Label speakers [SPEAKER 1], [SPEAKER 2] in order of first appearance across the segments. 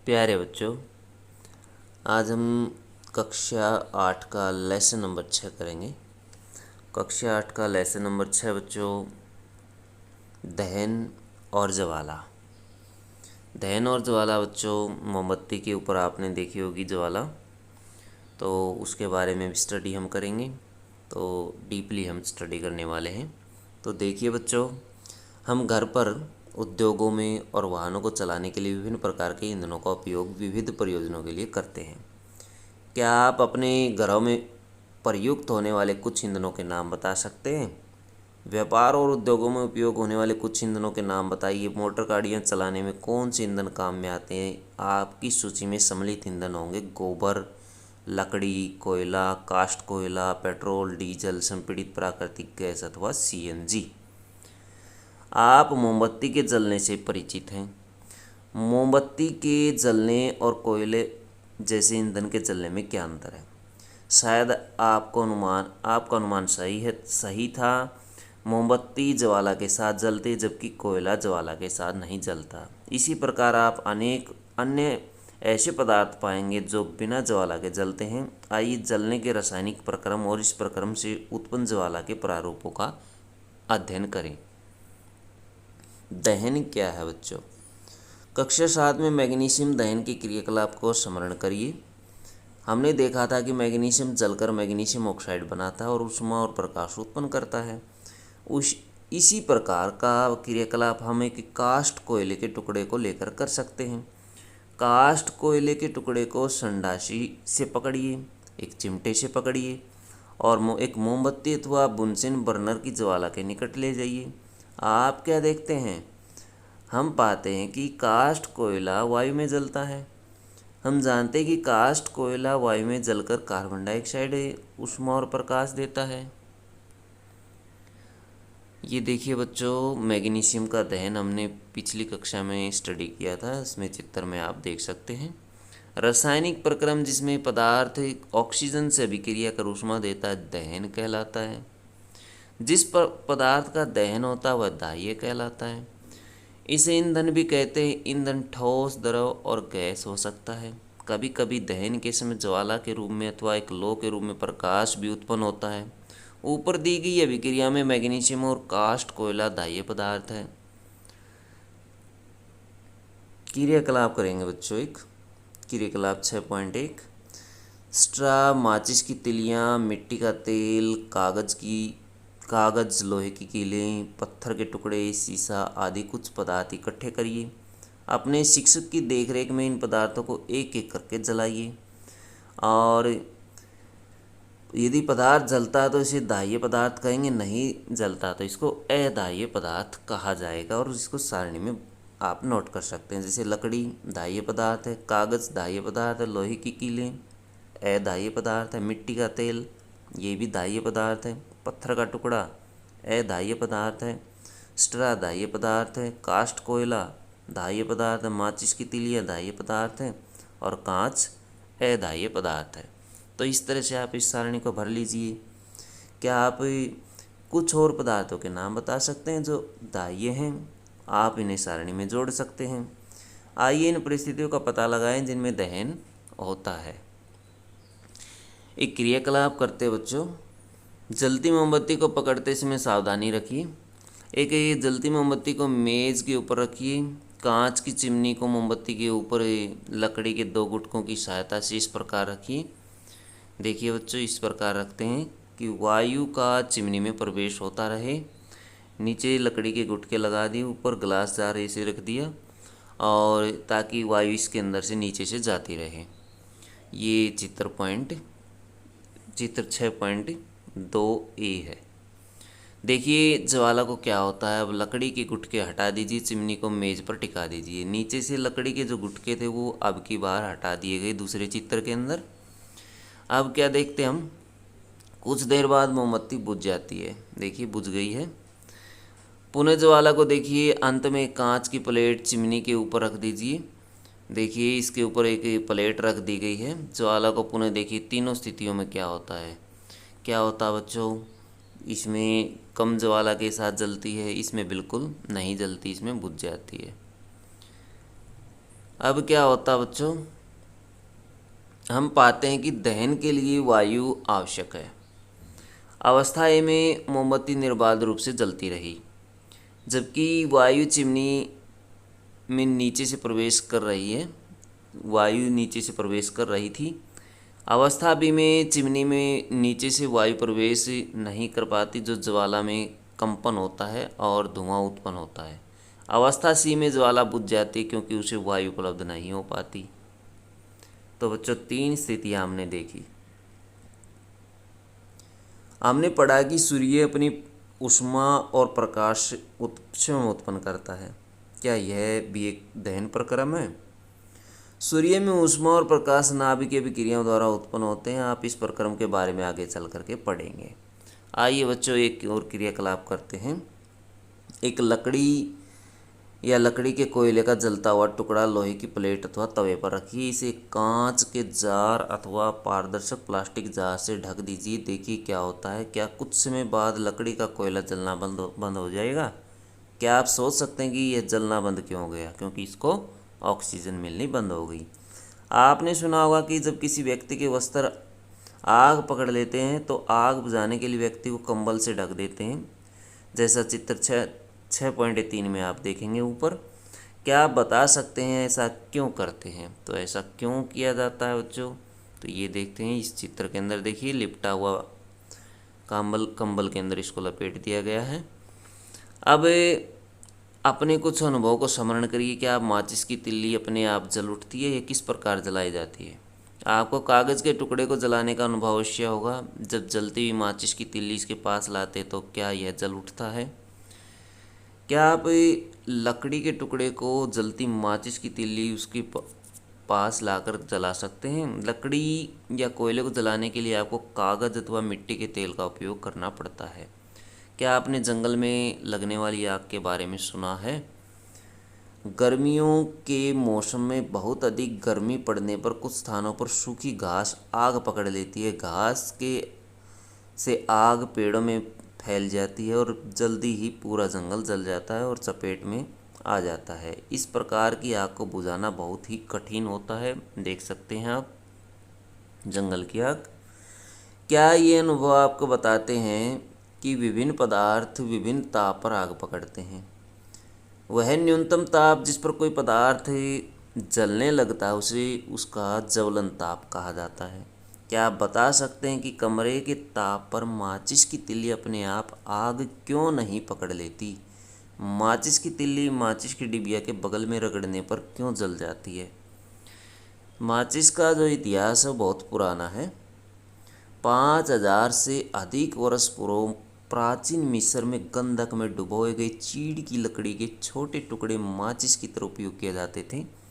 [SPEAKER 1] प्यारे बच्चों, आज हम कक्षा 8 का लेसन नंबर 6 करेंगे। कक्षा 8 का लेसन नंबर 6 बच्चों, दहन और ज्वाला। दहन और ज्वाला बच्चों, मोमबत्ती के ऊपर आपने देखी होगी ज्वाला, तो उसके बारे में भी स्टडी हम करेंगे। तो डीपली हम स्टडी करने वाले हैं। तो देखिए बच्चों, हम घर पर, उद्योगों में और वाहनों को चलाने के लिए विभिन्न प्रकार के ईंधनों का उपयोग विविध प्रयोजनों के लिए करते हैं। क्या आप अपने घरों में प्रयुक्त होने वाले कुछ ईंधनों के नाम बता सकते हैं? व्यापार और उद्योगों में उपयोग होने वाले कुछ ईंधनों के नाम बताइए। मोटर गाड़ियां चलाने में कौन से ईंधन काम में आते हैं? आपकी सूची में सम्मिलित ईंधन होंगे गोबर, लकड़ी, कोयला, कास्ट कोयला, पेट्रोल, डीजल, संपीड़ित प्राकृतिक गैस अथवा सीएनजी। आप मोमबत्ती के जलने से परिचित हैं। मोमबत्ती के जलने और कोयले जैसे ईंधन के जलने में क्या अंतर है? शायद आपका अनुमान सही था। मोमबत्ती ज्वाला के साथ जलती, जबकि कोयला ज्वाला के साथ नहीं जलता। इसी प्रकार आप अनेक अन्य ऐसे पदार्थ पाएंगे जो बिना ज्वाला के जलते हैं। आइए जलने के रासायनिक प्रक्रम और इस प्रक्रम से उत्पन्न ज्वाला के प्रारूपों का अध्ययन करें। दहन क्या है बच्चों? कक्षा 7 में मैग्नीशियम दहन के क्रियाकलाप को स्मरण करिए। हमने देखा था कि मैग्नीशियम जलकर मैग्नीशियम ऑक्साइड बनाता है और ऊष्मा और प्रकाश उत्पन्न करता है। इसी प्रकार का क्रियाकलाप हम एक कास्ट कोयले के टुकड़े को लेकर कर सकते हैं। कास्ट कोयले के टुकड़े को संडासी से पकड़िए, एक चिमटे से पकड़िए और एक मोमबत्ती अथवा बुनसेन बर्नर की ज्वाला के निकट ले जाइए। आप क्या देखते हैं? हम पाते हैं कि कास्ट कोयला वायु में जलता है। हम जानते हैं कि कास्ट कोयला वायु में जलकर कार्बन डाइऑक्साइड ऊष्मा और प्रकाश देता है। ये देखिए बच्चों, मैग्नीशियम का दहन हमने पिछली कक्षा में स्टडी किया था। इसमें चित्र में आप देख सकते हैं। रासायनिक प्रक्रम जिसमें पदार्थ ऑक्सीजन से अभिक्रिया कर ऊष्मा देता है, दहन कहलाता है। जिस पदार्थ का दहन होता है वह दाह्य कहलाता है। इसे ईंधन भी कहते हैं। ईंधन ठोस, द्रव और गैस हो सकता है। कभी कभी दहन के समय ज्वाला के रूप में अथवा एक लौ के रूप में प्रकाश भी उत्पन्न होता है। ऊपर दी गई अभिक्रिया में मैग्नीशियम और कास्ट कोयला दाह्य पदार्थ है। क्रियाकलाप करेंगे बच्चों। एक क्रियाकलाप 6.1, स्ट्रा, माचिस की तिलियां, मिट्टी का तेल, कागज, लोहे की कीलें, पत्थर के टुकड़े, सीसा आदि कुछ पदार्थ इकट्ठे करिए। अपने शिक्षक की देखरेख में इन पदार्थों को एक एक करके जलाइए और यदि पदार्थ जलता है तो इसे दाह्य पदार्थ कहेंगे, नहीं जलता तो इसको अदाह्य पदार्थ कहा जाएगा। और इसको सारणी में आप नोट कर सकते हैं। जैसे लकड़ी दाह्य पदार्थ है, कागज़ दाह्य पदार्थ है, लोहे की कीलें अदाह्य पदार्थ है, मिट्टी का तेल ये भी दाह्य पदार्थ है, पत्थर का टुकड़ा अदाह्य पदार्थ है, स्ट्रा दाह्य पदार्थ है, कास्ट कोयला दाह्य पदार्थ है, माचिस की तिलियां दाह्य पदार्थ है और कांच अदाह्य पदार्थ है। तो इस तरह से आप इस सारणी को भर लीजिए। क्या आप कुछ और पदार्थों के नाम बता सकते हैं जो दाह्य हैं? आप इन्हें सारणी में जोड़ सकते हैं। आइए इन परिस्थितियों का पता लगाएं जिनमें दहन होता है। एक क्रियाकलाप करते बच्चों, जलती मोमबत्ती को पकड़ते समय सावधानी रखिए। एक ये जलती मोमबत्ती को मेज़ के ऊपर रखिए। कांच की चिमनी को मोमबत्ती के ऊपर लकड़ी के 2 गुटकों की सहायता से इस प्रकार रखिए। देखिए बच्चों, इस प्रकार रखते हैं कि वायु का चिमनी में प्रवेश होता रहे। नीचे लकड़ी के गुटके लगा दिए, ऊपर ग्लास जार ऐसे रख दिया और ताकि वायु इसके अंदर से नीचे से जाती रहे। ये चित्र 6.2a है। देखिए ज्वाला को क्या होता है। अब लकड़ी के गुटके हटा दीजिए, चिमनी को मेज पर टिका दीजिए। नीचे से लकड़ी के जो गुटके थे वो अब की बार हटा दिए गए दूसरे चित्र के अंदर। अब क्या देखते हम, कुछ देर बाद मोमबत्ती बुझ जाती है। देखिए बुझ गई है। पुनः ज्वाला को देखिए, अंत में कांच की प्लेट चिमनी के ऊपर रख दीजिए। देखिए इसके ऊपर एक प्लेट रख दी गई है। ज्वाला को पुनः देखिए, तीनों स्थितियों में क्या होता है बच्चों? इसमें कम ज्वाला के साथ जलती है, इसमें बिल्कुल नहीं जलती, इसमें बुझ जाती है। अब क्या होता है बच्चों, हम पाते हैं कि दहन के लिए वायु आवश्यक है। अवस्था ए में मोमबत्ती निर्बाध रूप से जलती रही, जबकि वायु चिमनी में नीचे से प्रवेश कर रही है, वायु नीचे से प्रवेश कर रही थी। अवस्था बी में चिमनी में नीचे से वायु प्रवेश नहीं कर पाती, जो ज्वाला में कंपन होता है और धुआं उत्पन्न होता है। अवस्था सी में ज्वाला बुझ जाती है क्योंकि उसे वायु उपलब्ध नहीं हो पाती। तो बच्चों 3 स्थितियाँ हमने देखी। हमने पढ़ा कि सूर्य अपनी ऊष्मा और प्रकाश स्वयं उत्पन्न करता है। क्या यह भी एक दहन प्रक्रम है? सूर्य में ऊष्मा और प्रकाश नाभिकीय विक्रियाओं द्वारा उत्पन्न होते हैं। आप इस प्रक्रम के बारे में आगे चल करके पढ़ेंगे। आइए बच्चों एक और क्रियाकलाप करते हैं। एक लकड़ी या लकड़ी के कोयले का जलता हुआ टुकड़ा लोहे की प्लेट अथवा तवे पर रखिए। इसे कांच के जार अथवा पारदर्शक प्लास्टिक जार से ढक दीजिए। देखिए क्या होता है। क्या कुछ समय बाद लकड़ी का कोयला जलना बंद हो जाएगा? क्या आप सोच सकते हैं कि यह जलना बंद क्यों हो गया? क्योंकि इसको ऑक्सीजन मिलनी बंद हो गई। आपने सुना होगा कि जब किसी व्यक्ति के वस्त्र आग पकड़ लेते हैं तो आग बुझाने के लिए व्यक्ति को कंबल से ढक देते हैं, जैसा चित्र 6.3 में आप देखेंगे ऊपर। क्या आप बता सकते हैं ऐसा क्यों करते हैं? तो ऐसा क्यों किया जाता है बच्चों? तो ये देखते हैं इस चित्र के अंदर। देखिए लिपटा हुआ कंबल के अंदर इसको लपेट दिया गया है। अब अपने कुछ अनुभव को स्मरण करिए। क्या आप माचिस की तिल्ली अपने आप जल उठती है या किस प्रकार जलाई जाती है? आपको कागज़ के टुकड़े को जलाने का अनुभव अवश्य होगा। जब जलती हुई माचिस की तिल्ली इसके पास लाते तो क्या यह जल उठता है? क्या आप लकड़ी के टुकड़े को जलती माचिस की तिल्ली उसके पास लाकर जला सकते हैं? लकड़ी या कोयले को जलाने के लिए आपको कागज़ अथवा मिट्टी के तेल का उपयोग करना पड़ता है। क्या आपने जंगल में लगने वाली आग के बारे में सुना है? गर्मियों के मौसम में बहुत अधिक गर्मी पड़ने पर कुछ स्थानों पर सूखी घास आग पकड़ लेती है। घास के से आग पेड़ों में फैल जाती है और जल्दी ही पूरा जंगल जल जाता है और चपेट में आ जाता है। इस प्रकार की आग को बुझाना बहुत ही कठिन होता है। देख सकते हैं आप जंगल की आग। क्या ये अनुभव आपको बताते हैं कि विभिन्न पदार्थ विभिन्न ताप पर आग पकड़ते हैं? वह न्यूनतम ताप जिस पर कोई पदार्थ जलने लगता है उसे उसका ज्वलन ताप कहा जाता है। क्या आप बता सकते हैं कि कमरे के ताप पर माचिस की तिल्ली अपने आप आग क्यों नहीं पकड़ लेती? माचिस की तिल्ली माचिस की डिबिया के बगल में रगड़ने पर क्यों जल जाती है? माचिस का जो इतिहास है बहुत पुराना है। 5000 से अधिक वर्ष पूर्व प्राचीन मिस्र में गंधक में डुबोए गए चीड़ की लकड़ी के छोटे टुकड़े माचिस की तरह उपयोग किए जाते थे।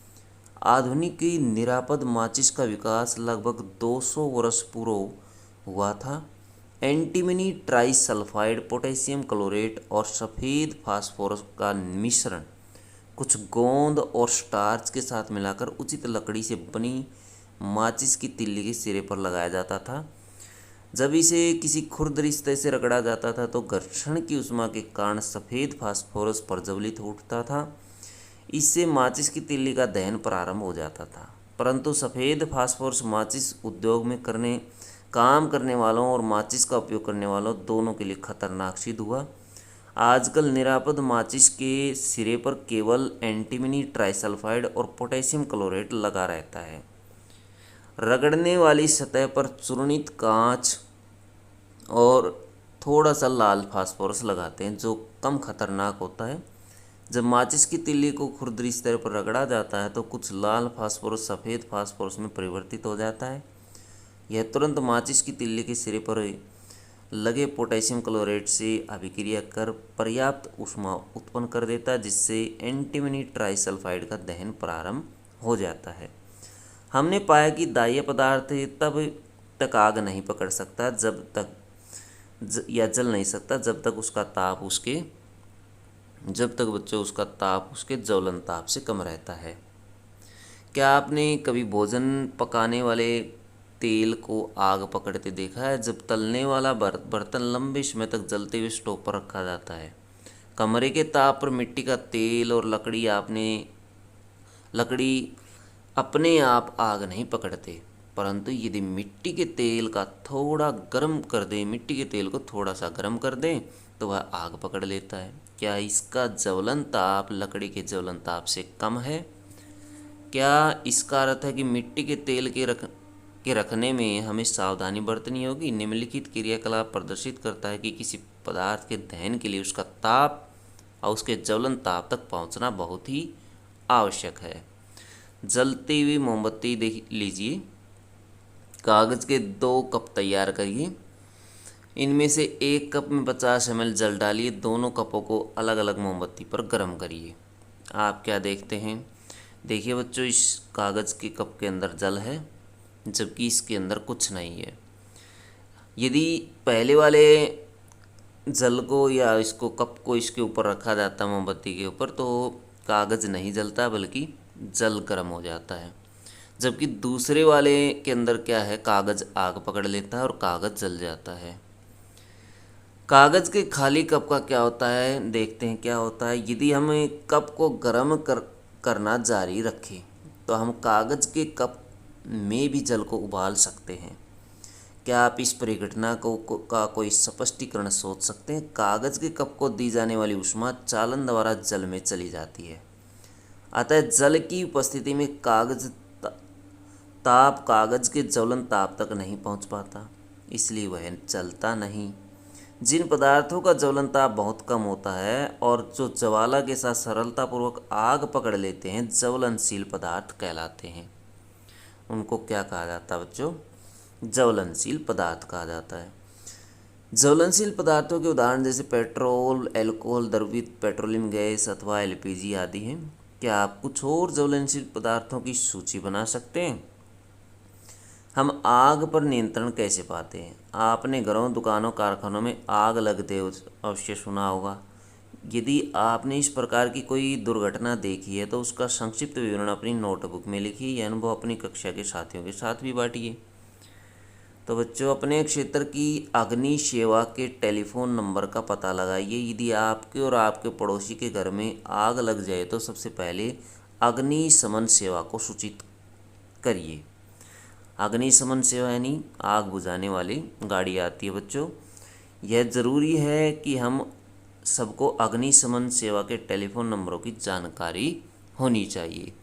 [SPEAKER 1] आधुनिक निरापद माचिस का विकास लगभग 200 वर्ष पूर्व हुआ था। एंटीमनी ट्राइसल्फाइड, पोटेशियम क्लोरेट और सफ़ेद फास्फोरस का मिश्रण कुछ गोंद और स्टार्च के साथ मिलाकर उचित लकड़ी से बनी माचिस की तिल्ली के सिरे पर लगाया जाता था। जब इसे किसी खुरदरिस्ते से रगड़ा जाता था तो घर्षण की ऊष्मा के कारण सफ़ेद फास्फोरस प्रज्वलित उठता था। इससे माचिस की तिल्ली का दहन प्रारंभ हो जाता था। परंतु सफ़ेद फास्फोरस माचिस उद्योग में काम करने वालों और माचिस का उपयोग करने वालों दोनों के लिए खतरनाक सिद्ध हुआ। आजकल निरापद माचिस के सिरे पर केवल एंटीमनी ट्राइसल्फाइड और पोटेशियम क्लोरेट लगा रहता है। रगड़ने वाली सतह पर चूर्णित कांच और थोड़ा सा लाल फास्फोरस लगाते हैं जो कम खतरनाक होता है। जब माचिस की तिल्ली को खुरदरी स्तर पर रगड़ा जाता है तो कुछ लाल फास्फोरस सफ़ेद फास्फोरस में परिवर्तित हो जाता है। यह तुरंत माचिस की तिल्ली के सिरे पर लगे पोटेशियम क्लोराइड से अभिक्रिया कर पर्याप्त ऊष्मा उत्पन्न कर देता है, जिससे एंटीमनी ट्राइसल्फाइड का दहन प्रारंभ हो जाता है। हमने पाया कि दाह्य पदार्थ तब तक आग नहीं पकड़ सकता या जल नहीं सकता जब तक बच्चों उसका ताप उसके ज्वलन ताप से कम रहता है। क्या आपने कभी भोजन पकाने वाले तेल को आग पकड़ते देखा है? जब तलने वाला बर्तन लंबे समय तक जलते हुए स्टोव पर रखा जाता है। कमरे के ताप पर मिट्टी का तेल और लकड़ी अपने आप आग नहीं पकड़ते, परंतु यदि मिट्टी के तेल का थोड़ा गर्म कर दें, मिट्टी के तेल को थोड़ा सा गर्म कर दें तो वह आग पकड़ लेता है। क्या इसका ज्वलन ताप लकड़ी के ज्वलन ताप से कम है? क्या इसका अर्थ है कि मिट्टी के तेल के रखने में हमें सावधानी बरतनी होगी? निम्नलिखित क्रियाकलाप प्रदर्शित करता है कि किसी पदार्थ के दहन के लिए उसका ताप और उसके ज्वलन ताप तक पहुंचना बहुत ही आवश्यक है। जलती हुई मोमबत्ती देख लीजिए। कागज़ के 2 कप तैयार करिए। इनमें से एक कप में 50 ml जल डालिए। दोनों कपों को अलग अलग मोमबत्ती पर गर्म करिए। आप क्या देखते हैं? देखिए बच्चों, इस कागज़ के कप के अंदर जल है, जबकि इसके अंदर कुछ नहीं है। यदि पहले वाले जल को या इसको कप को इसके ऊपर रखा जाता मोमबत्ती के ऊपर, तो कागज़ नहीं जलता बल्कि जल गर्म हो जाता है। जबकि दूसरे वाले के अंदर क्या है, कागज़ आग पकड़ लेता है और कागज़ जल जाता है। कागज़ के खाली कप का क्या होता है, देखते हैं क्या होता है। यदि हम कप को गर्म करना जारी रखें तो हम कागज़ के कप में भी जल को उबाल सकते हैं। क्या आप इस परिघटना का कोई स्पष्टीकरण सोच सकते हैं? कागज़ के कप को दी जाने वाली ऊष्मा चालन द्वारा जल में चली जाती है, अतः जल की उपस्थिति में ताप कागज़ के ज्वलन ताप तक नहीं पहुंच पाता, इसलिए वह जलता नहीं। जिन पदार्थों का ज्वलन ताप बहुत कम होता है और जो ज्वाला के साथ सरलतापूर्वक आग पकड़ लेते हैं, ज्वलनशील पदार्थ कहलाते हैं। उनको क्या कहा जाता है बच्चों? ज्वलनशील पदार्थ कहा जाता है। ज्वलनशील पदार्थों के उदाहरण जैसे पेट्रोल, अल्कोहल, द्रवित पेट्रोलियम गैस अथवा एलपीजी आदि हैं। क्या आप कुछ और ज्वलनशील पदार्थों की सूची बना सकते हैं? हम आग पर नियंत्रण कैसे पाते हैं? आपने घरों, दुकानों, कारखानों में आग लगते अवश्य सुना होगा। यदि आपने इस प्रकार की कोई दुर्घटना देखी है तो उसका संक्षिप्त विवरण अपनी नोटबुक में लिखिए। यह अनुभव अपनी कक्षा के साथियों के साथ भी बांटिए। तो बच्चों, अपने क्षेत्र की अग्नि सेवा के टेलीफोन नंबर का पता लगाइए। यदि आपके और आपके पड़ोसी के घर में आग लग जाए तो सबसे पहले अग्निशमन सेवा को सूचित करिए। अग्निशमन सेवा यानी आग बुझाने वाली गाड़ी आती है बच्चों। यह ज़रूरी है कि हम सबको अग्निशमन सेवा के टेलीफोन नंबरों की जानकारी होनी चाहिए।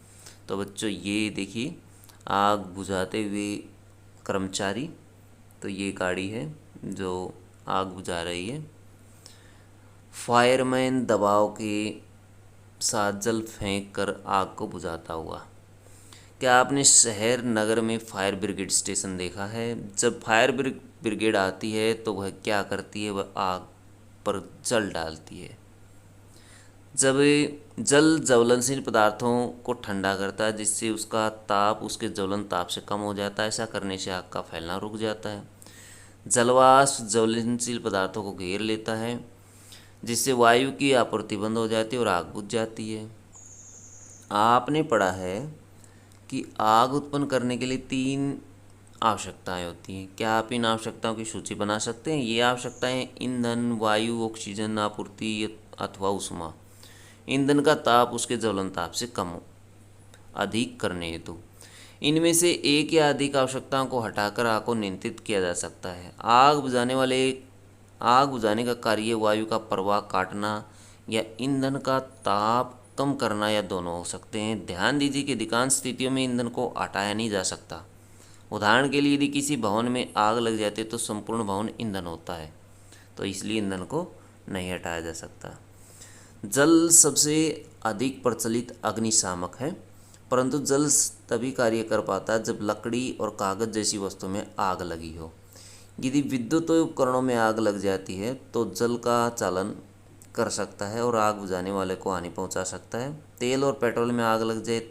[SPEAKER 1] तो बच्चों, ये देखिए आग बुझाते हुए कर्मचारी, तो ये गाड़ी है जो आग बुझा रही है। फायरमैन दबाव के साथ जल फेंक कर आग को बुझाता हुआ। क्या आपने शहर नगर में फायर ब्रिगेड स्टेशन देखा है? जब फायर ब्रिगेड आती है तो वह क्या करती है? वह आग पर जल डालती है। जब जल ज्वलनशील पदार्थों को ठंडा करता है, जिससे उसका ताप उसके ज्वलन ताप से कम हो जाता है। ऐसा करने से आग का फैलना रुक जाता है। जलवाष्प ज्वलनशील पदार्थों को घेर लेता है, जिससे वायु की आपूर्ति बंद हो जाती है और आग बुझ जाती है। आपने पढ़ा है कि आग उत्पन्न करने के लिए 3 आवश्यकताएं होती हैं। क्या आप इन आवश्यकताओं की सूची बना सकते हैं? ये आवश्यकताएं ईंधन, वायु, ऑक्सीजन आपूर्ति अथवा ऊष्मा। ईंधन का ताप उसके ज्वलन ताप से कम अधिक करने हेतु इनमें से एक या अधिक आवश्यकताओं को हटाकर आग को नियंत्रित किया जा सकता है। आग बुझाने का कार्य वायु का प्रवाह काटना या ईंधन का ताप कम करना या दोनों हो सकते हैं। ध्यान दीजिए कि अधिकांश स्थितियों में ईंधन को हटाया नहीं जा सकता। उदाहरण के लिए, यदि किसी भवन में आग लग जाती है तो संपूर्ण भवन ईंधन होता है, तो इसलिए ईंधन को नहीं हटाया जा सकता। जल सबसे अधिक प्रचलित अग्निशामक है, परंतु जल तभी कार्य कर पाता है जब लकड़ी और कागज़ जैसी वस्तु में आग लगी हो। यदि विद्युत उपकरणों में आग लग जाती है तो जल का चालन कर सकता है और आग बुझाने वाले को हानि पहुंचा सकता है। तेल और पेट्रोल में आग लग जाए,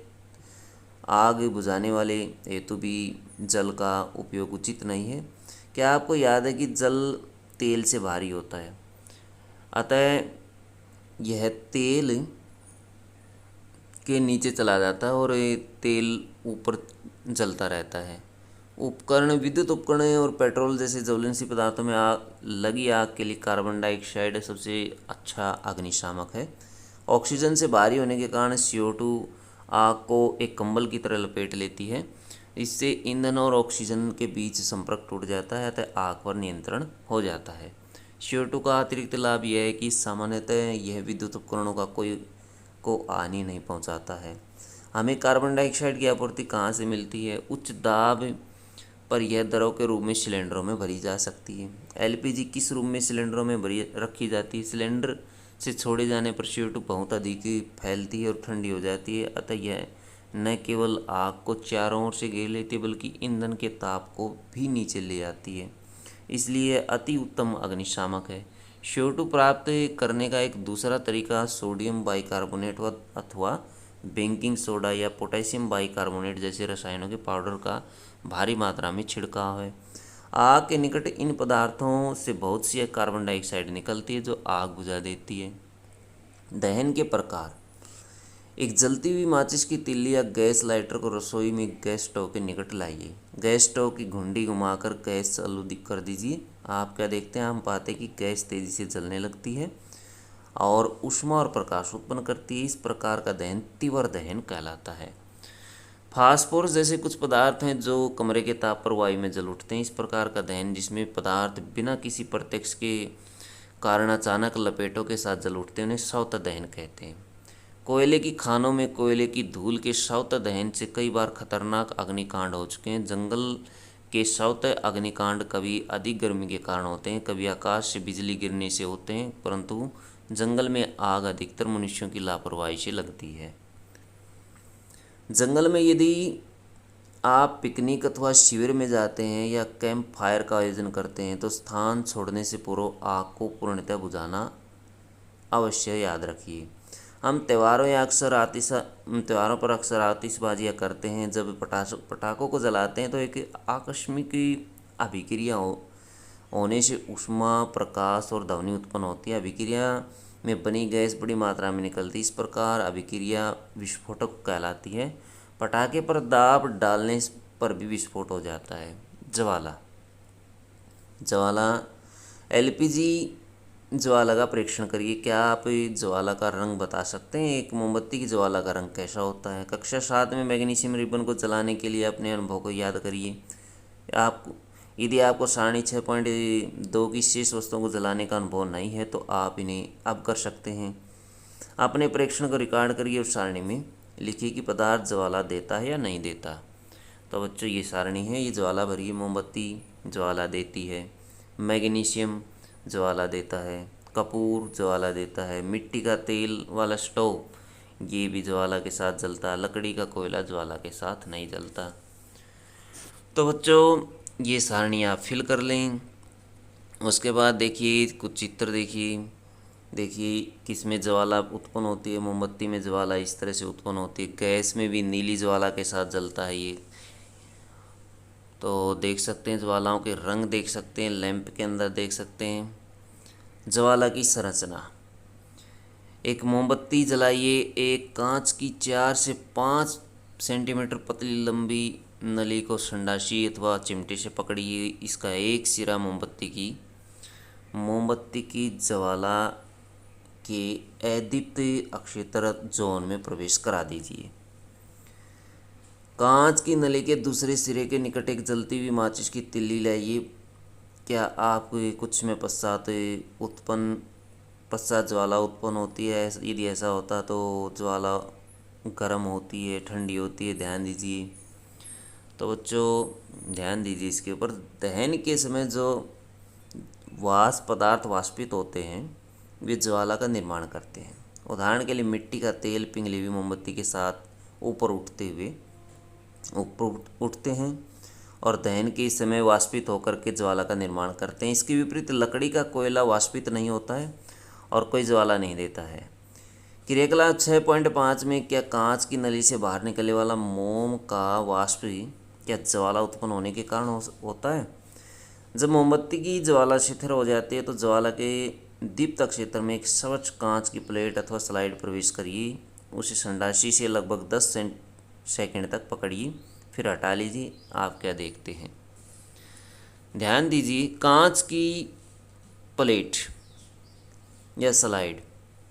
[SPEAKER 1] आग बुझाने वाले हेतु भी जल का उपयोग उचित नहीं है। क्या आपको याद है कि जल तेल से भारी होता है, अतः यह तेल के नीचे चला जाता है और ये तेल ऊपर जलता रहता है। विद्युत उपकरण और पेट्रोल जैसे ज्वलनशील पदार्थों में लगी आग के लिए कार्बन डाइऑक्साइड सबसे अच्छा अग्निशामक है। ऑक्सीजन से भारी होने के कारण CO2 आग को एक कंबल की तरह लपेट लेती है। इससे ईंधन और ऑक्सीजन के बीच संपर्क टूट जाता है अतः आग पर नियंत्रण हो जाता है। CO2 का अतिरिक्त लाभ यह है कि सामान्यतः यह विद्युत उपकरणों का कोई को हानि नहीं पहुंचाता है। हमें कार्बन डाइऑक्साइड की आपूर्ति कहाँ से मिलती है? उच्च दाब पर यह द्रव के रूप में सिलेंडरों में भरी जा सकती है। LPG किस रूप में सिलेंडरों में भरी रखी जाती है? सिलेंडर से छोड़े जाने पर CO2 बहुत अधिक फैलती है और ठंडी हो जाती है, अतः यह न केवल आग को चारों ओर से घेर लेती है बल्कि ईंधन के ताप को भी नीचे ले आती है, इसलिए अति उत्तम अग्निशामक है। CO2 प्राप्त करने का एक दूसरा तरीका सोडियम बाइकार्बोनेट अथवा बेकिंग सोडा या पोटेशियम बाइकार्बोनेट जैसे रसायनों के पाउडर का भारी मात्रा में छिड़काव है। आग के निकट इन पदार्थों से बहुत सी कार्बन डाइऑक्साइड निकलती है जो आग बुझा देती है। दहन के प्रकार। एक जलती हुई माचिस की तिल्ली या गैस लाइटर को रसोई में गैस स्टोव के निकट लाइए। गैस स्टोव की घुंडी घुमाकर गैस चालू कर दीजिए। आप क्या देखते हैं? हम पाते हैं कि गैस तेज़ी से जलने लगती है और ऊष्मा और प्रकाश उत्पन्न करती है। इस प्रकार का दहन तीव्र दहन कहलाता है। फास्फोरस जैसे कुछ पदार्थ हैं जो कमरे के ताप पर वायु में जल उठते हैं। इस प्रकार का दहन जिसमें पदार्थ बिना किसी प्रत्यक्ष के कारण अचानक लपेटों के साथ जल उठते हैं उन्हें सौत दहन कहते हैं। कोयले की खानों में कोयले की धूल के सौत दहन से कई बार खतरनाक अग्निकांड हो चुके हैं। जंगल के सौत अग्निकांड कभी अधिक गर्मी के कारण होते हैं, कभी आकाश से बिजली गिरने से होते हैं, परंतु जंगल में आग अधिकतर मनुष्यों की लापरवाही से लगती है। जंगल में यदि आप पिकनिक अथवा शिविर में जाते हैं या कैंप फायर का आयोजन करते हैं तो स्थान छोड़ने से पूर्व आग को पूर्णतः बुझाना अवश्य याद रखिए। हम त्योहारों पर अक्सर आतिशबाजियाँ करते हैं। जब पटाखों को जलाते हैं तो एक आकस्मिक अभिक्रिया होने से ऊष्मा, प्रकाश और ध्वनि उत्पन्न होती है। अभिक्रिया में बनी गैस बड़ी मात्रा में निकलती है। इस प्रकार अभिक्रिया विस्फोटक कहलाती है। पटाखे पर दाब डालने पर भी विस्फोट हो जाता है। ज्वाला। LPG ज्वाला का परीक्षण करिए। क्या आप ज्वाला का रंग बता सकते हैं? एक मोमबत्ती की ज्वाला का रंग कैसा होता है? कक्षा 7 में मैग्नीशियम रिबन को जलाने के लिए अपने अनुभव को याद करिए। यदि आपको सारणी 6.2 की शेष वस्तुओं को जलाने का अनुभव नहीं है तो आप इन्हें अब कर सकते हैं। अपने परीक्षण को रिकॉर्ड करिए और सारणी में लिखिए कि पदार्थ ज्वाला देता है या नहीं देता। तो बच्चों ये सारणी है, ये ज्वाला भरी मोमबत्ती ज्वाला देती है, मैग्नीशियम ज्वाला देता है, कपूर ज्वाला देता है, मिट्टी का तेल वाला स्टोव ये भी ज्वाला के साथ जलता है, लकड़ी का कोयला ज्वाला के साथ नहीं जलता। तो बच्चों ये सारणी आप फिल कर लें। उसके बाद देखिए कुछ चित्र देखिए किस में ज्वाला उत्पन्न होती है। मोमबत्ती में ज्वाला इस तरह से उत्पन्न होती है। गैस में भी नीली ज्वाला के साथ जलता है ये। तो देख सकते हैं ज्वालाओं के रंग देख सकते हैं, लैंप के अंदर देख सकते हैं। ज्वाला की संरचना। एक मोमबत्ती जलाइए। एक कांच की 4 से 5 सेंटीमीटर पतली लंबी नली को संडासी अथवा चिमटे से पकड़िए। इसका एक सिरा मोमबत्ती की ज्वाला के अदीप्त अक्षेत्र जोन में प्रवेश करा दीजिए। कांच की नली के दूसरे सिरे के निकट एक जलती हुई माचिस की तिल्ली लाइए। क्या आप कुछ में पश्चात ज्वाला उत्पन्न होती है? यदि ऐसा होता तो ज्वाला गर्म होती है, ठंडी होती है, ध्यान दीजिए। तो बच्चों ध्यान दीजिए इसके ऊपर। दहन के समय जो पदार्थ वाष्पित होते हैं वे ज्वाला का निर्माण करते हैं। उदाहरण के लिए मिट्टी का तेल पिघली हुई मोमबत्ती के साथ ऊपर उठते हैं और दहन के समय वाष्पित होकर के ज्वाला का निर्माण करते हैं। इसके विपरीत लकड़ी का कोयला वाष्पित नहीं होता है और कोई ज्वाला नहीं देता है। क्रियाकलाप 6.5 में क्या कांच की नली से बाहर निकलने वाला मोम का वाष्प क्या ज्वाला उत्पन्न होने के कारण होता है? जब मोमबत्ती की ज्वाला शिथिल हो जाती है तो ज्वाला के दीप्त क्षेत्र में एक स्वच्छ कांच की प्लेट अथवा स्लाइड प्रवेश करिए। उसे संडासी से लगभग 10 सेकंड तक पकड़िए, फिर हटा लीजिए। आप क्या देखते हैं? ध्यान दीजिए, कांच की प्लेट या स्लाइड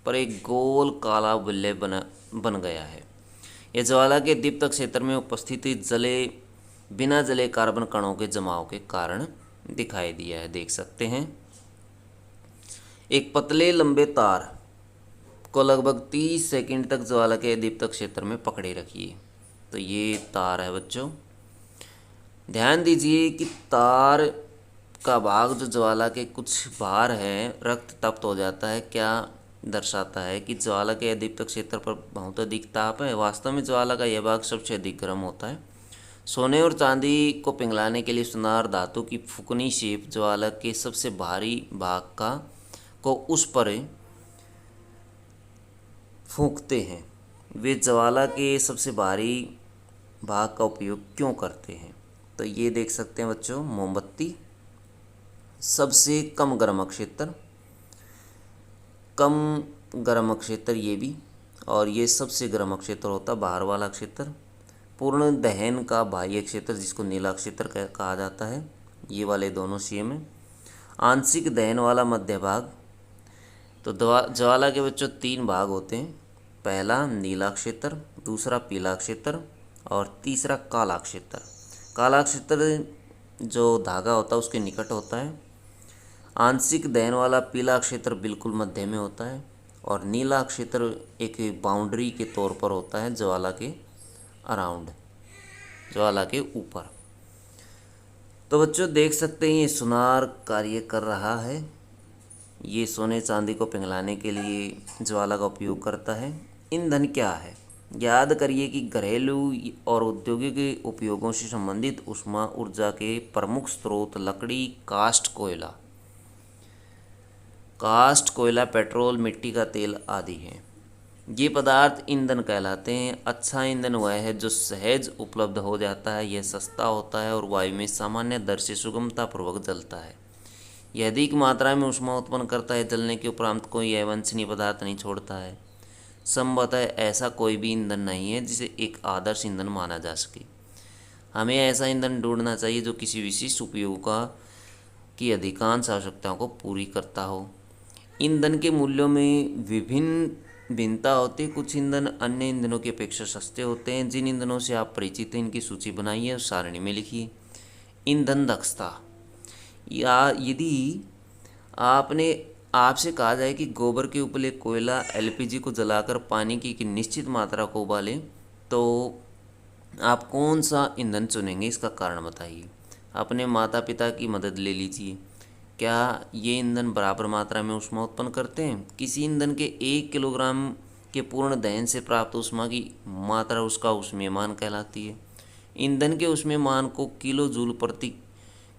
[SPEAKER 1] पर एक गोल काला बुल्ले बन गया है। यह ज्वाला के दीप्त क्षेत्र में उपस्थित बिना जले कार्बन कणों के जमाव के कारण दिखाई दिया है। देख सकते हैं एक पतले लंबे तार को लगभग 30 सेकंड तक ज्वाला के दीप्त क्षेत्र में पकड़े रखिए। तो ये तार है बच्चों। ध्यान दीजिए कि तार का भाग जो ज्वाला के कुछ बाहर है रक्त तप्त हो जाता है, क्या दर्शाता है कि ज्वाला के दीप्त क्षेत्र पर बहुत अधिक ताप है। वास्तव में ज्वाला का यह भाग सबसे अधिक गर्म होता है। सोने और चांदी को पिघलाने के लिए सुनार धातु की फुकनी शेप ज्वाला के सबसे भारी भाग को उस पर फूंकते हैं। वे ज्वाला के सबसे भारी भाग का उपयोग क्यों करते हैं? तो ये देख सकते हैं बच्चों, मोमबत्ती सबसे कम गर्म क्षेत्र ये भी, और ये सबसे गर्म क्षेत्र होता है बाहर वाला क्षेत्र। पूर्ण दहन का बाह्य क्षेत्र जिसको नीला क्षेत्र कहा जाता है, ये वाले दोनों सेम है। आंशिक दहन वाला मध्य भाग। तो ज्वाला के बच्चों 3 भाग होते हैं, पहला नीला क्षेत्र, दूसरा पीला क्षेत्र और तीसरा काला क्षेत्र। काला क्षेत्र जो धागा होता है उसके निकट होता है। आंशिक दहन वाला पीला क्षेत्र बिल्कुल मध्य में होता है और नीला क्षेत्र एक बाउंड्री के तौर पर होता है ज्वाला के अराउंड, ज्वाला के ऊपर। तो बच्चों देख सकते हैं ये सुनार कार्य कर रहा है। ये सोने चांदी को पिघलाने के लिए ज्वाला का उपयोग करता है। ईंधन क्या है? याद करिए कि घरेलू और औद्योगिक उपयोगों से संबंधित ऊष्मा ऊर्जा के प्रमुख स्रोत लकड़ी, कास्ट कोयला, पेट्रोल, मिट्टी का तेल आदि हैं। ये पदार्थ ईंधन कहलाते हैं। अच्छा ईंधन वह है जो सहज उपलब्ध हो जाता है, यह सस्ता होता है और वायु में सामान्य दर से सुगमतापूर्वक जलता है। यह अधिक मात्रा में ऊष्मा उत्पन्न करता है, जलने के उपरांत कोई अवांछनीय पदार्थ नहीं छोड़ता है। संभवतः ऐसा कोई भी ईंधन नहीं है जिसे एक आदर्श ईंधन माना जा सके। हमें ऐसा ईंधन ढूंढना चाहिए जो किसी विशिष्ट उपयोग की अधिकांश आवश्यकताओं को पूरी करता हो। ईंधन के मूल्यों में भिन्नता होती है। कुछ ईंधन अन्य ईंधनों की अपेक्षा सस्ते होते हैं। जिन ईंधनों से आप परिचित हैं इनकी सूची बनाइए और सारणी में लिखिए। ईंधन दक्षता। या यदि आपसे कहा जाए कि गोबर के उपले कोयला एलपीजी को जलाकर पानी की एक निश्चित मात्रा को उबालें, तो आप कौन सा ईंधन चुनेंगे? इसका कारण बताइए। अपने माता पिता की मदद ले लीजिए। क्या ये ईंधन बराबर मात्रा में ऊष्मा उत्पन्न करते हैं? किसी ईंधन के 1 किलोग्राम के पूर्ण दहन से प्राप्त ऊष्मा की मात्रा उसका ऊष्मीयमान कहलाती है। ईंधन के ऊष्मीयमान को किलो जूल प्रति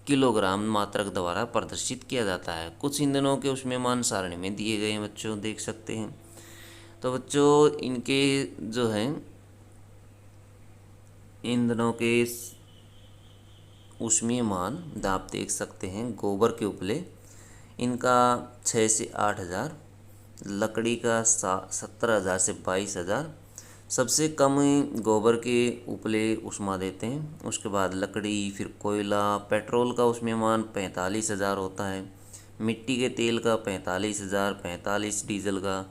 [SPEAKER 1] किलोग्राम मात्रक द्वारा प्रदर्शित किया जाता है। कुछ ईंधनों के ऊष्मीयमान सारणी में दिए गए हैं बच्चों, देख सकते हैं। तो बच्चों इनके जो हैं ईंधनों के ऊष्मीयमान आप देख सकते हैं। गोबर के उपले इनका 6 से 8,000, लकड़ी का 17,000 से 22,000। सबसे कम गोबर के उपले ऊष्मा देते हैं, उसके बाद लकड़ी, फिर कोयला। पेट्रोल का ऊष्मीयमान 45,000 होता है, मिट्टी के तेल का 45,000, 45 डीजल का,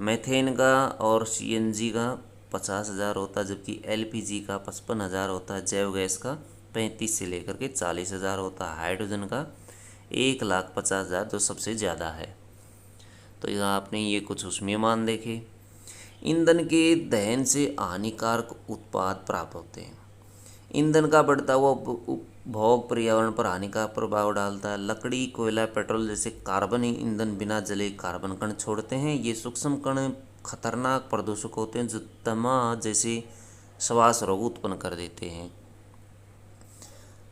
[SPEAKER 1] मेथेन का और सीएनजी का 50,000 होता है, जबकि एलपीजी का 55,000 होता है। जैव गैस का 35 से लेकर के 40,000 होता है। हाइड्रोजन का 1,50,000 जो सबसे ज़्यादा है। तो यहाँ आपने ये कुछ ऊष्मीयमान देखे। ईंधन के दहन से हानिकारक उत्पाद प्राप्त होते हैं। ईंधन का बढ़ता हुआ उपभोग पर्यावरण पर हानिकारक प्रभाव डालता है। लकड़ी, कोयला, पेट्रोल जैसे कार्बन ईंधन बिना जले कार्बन कण छोड़ते हैं। ये सूक्ष्म कण खतरनाक प्रदूषक होते हैं जो दमा जैसे श्वास रोग उत्पन्न कर देते हैं।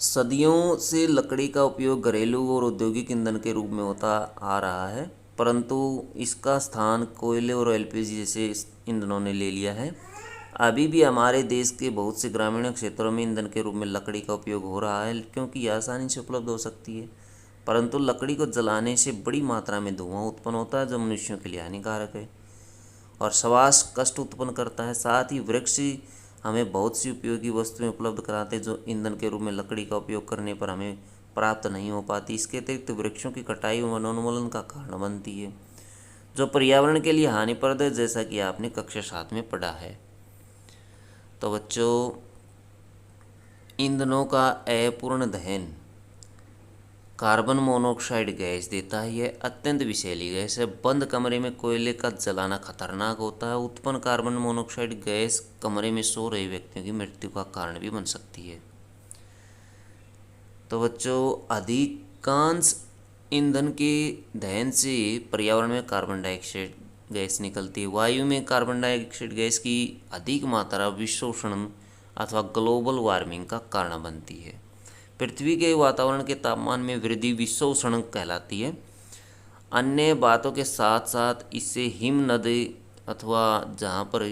[SPEAKER 1] सदियों से लकड़ी का उपयोग घरेलू और औद्योगिक ईंधन के रूप में होता आ रहा है, परंतु इसका स्थान कोयले और एलपीजी जैसे ईंधनों ने ले लिया है। अभी भी हमारे देश के बहुत से ग्रामीण क्षेत्रों में ईंधन के रूप में लकड़ी का उपयोग हो रहा है, क्योंकि यह आसानी से उपलब्ध हो सकती है। परंतु लकड़ी को जलाने से बड़ी मात्रा में धुआं उत्पन्न होता है जो मनुष्यों के लिए हानिकारक है और श्वास कष्ट उत्पन्न करता है। साथ ही वृक्ष हमें बहुत सी उपयोगी वस्तुएं उपलब्ध कराते हैं जो ईंधन के रूप में लकड़ी का उपयोग करने पर हमें प्राप्त नहीं हो पाती। इसके अतिरिक्त वृक्षों की कटाई वनोन्मूलन का कारण बनती है जो पर्यावरण के लिए हानिप्रद है, जैसा कि आपने कक्षा 7 में पढ़ा है। तो बच्चों ईंधनों का अपूर्ण दहन कार्बन मोनोऑक्साइड गैस देता है। यह अत्यंत विषैली गैस है। बंद कमरे में कोयले का जलाना खतरनाक होता है। उत्पन्न कार्बन मोनोऑक्साइड गैस कमरे में सो रहे व्यक्तियों की मृत्यु का कारण भी बन सकती है। तो बच्चों अधिकांश ईंधन के दहन से पर्यावरण में कार्बन डाइऑक्साइड गैस निकलती है। वायु में कार्बन डाइऑक्साइड गैस की अधिक मात्रा विश्वोष्ण अथवा ग्लोबल वार्मिंग का कारण बनती है। पृथ्वी के वातावरण के तापमान में वृद्धि विश्वोष्ण कहलाती है। अन्य बातों के साथ साथ इससे हिम नदी अथवा जहाँ पर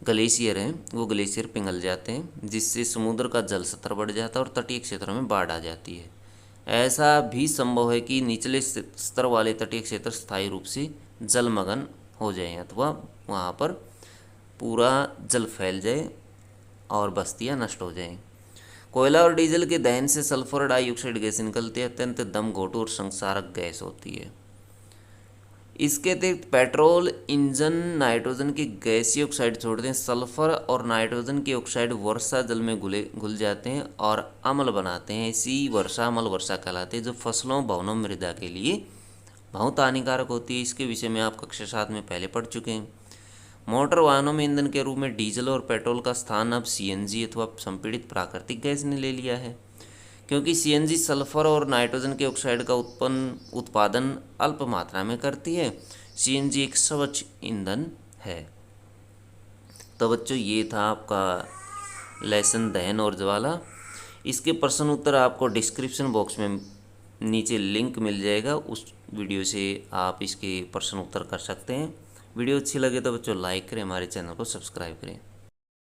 [SPEAKER 1] ग्लेशियर हैं वो ग्लेशियर पिघल जाते हैं, जिससे समुद्र का जल स्तर बढ़ जाता है और तटीय क्षेत्रों में बाढ़ आ जाती है। ऐसा भी संभव है कि निचले स्तर वाले तटीय क्षेत्र स्थायी रूप से जलमग्न हो जाएं अथवा वहाँ पर पूरा जल फैल जाए और बस्तियाँ नष्ट हो जाएं। कोयला और डीजल के दहन से सल्फर डाइऑक्साइड गैस निकलती है। अत्यंत दम घोटू और संक्षारक गैस होती है। इसके अतिरिक्त पेट्रोल इंजन नाइट्रोजन की गैसीय ऑक्साइड छोड़ते हैं। सल्फर और नाइट्रोजन के ऑक्साइड वर्षा जल में घुल जाते हैं और अम्ल बनाते हैं। इसी वर्षा अम्ल वर्षा कहलाते हैं, जो फसलों भवनों मृदा के लिए बहुत हानिकारक होती है। इसके विषय में आप कक्षा 7 में पहले पढ़ चुके हैं। मोटर वाहनों में ईंधन के रूप में डीजल और पेट्रोल का स्थान अब सीएनजी अथवा संपीड़ित प्राकृतिक गैस ने ले लिया है, क्योंकि सीएनजी सल्फर और नाइट्रोजन के ऑक्साइड का उत्पादन अल्प मात्रा में करती है। सीएनजी एक स्वच्छ ईंधन है। तो बच्चों ये था आपका लेसन दहन और ज्वाला। इसके प्रश्न उत्तर आपको डिस्क्रिप्शन बॉक्स में नीचे लिंक मिल जाएगा, उस वीडियो से आप इसके प्रश्न उत्तर कर सकते हैं। वीडियो अच्छी लगे तो बच्चों लाइक करें, हमारे चैनल को सब्सक्राइब करें।